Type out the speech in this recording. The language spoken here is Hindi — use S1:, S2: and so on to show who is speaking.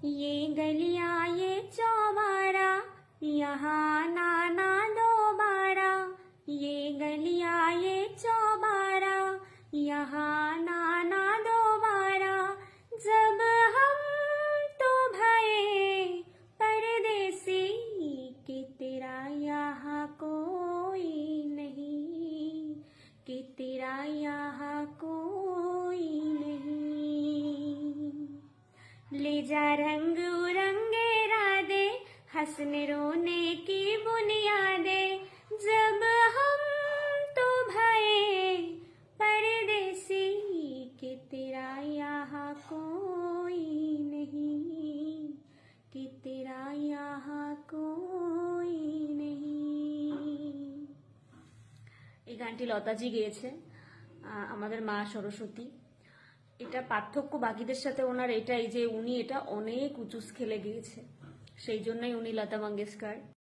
S1: ये गलियां ये चौबारा, यहाँ नाना दोबारा। ये गलियां ये चौबारा, यहाँ नाना दोबारा। जब हम तो भये परदेसी, कि तेरा यहाँ कोई नहीं, कि तेरा यहाँ कोई नहीं। ले जा रंग उरंगे राधे, हंसने रोने की बुनियादें। जब हम तो भये परदेसी, कि तेरा यहाँ कोई नहीं, कि तेरा यहाँ कोई नहीं। এই গানটি লতাজি গেয়েছে, আমাদের মা সরস্বতী। এটা পার্থক্য বাকিদের সাথে ওনার এটাই যে উনি এটা অনেক উঁচু স্কেলে গেয়েছে, সেই জন্যই উনি লতা মঙ্গেশকর।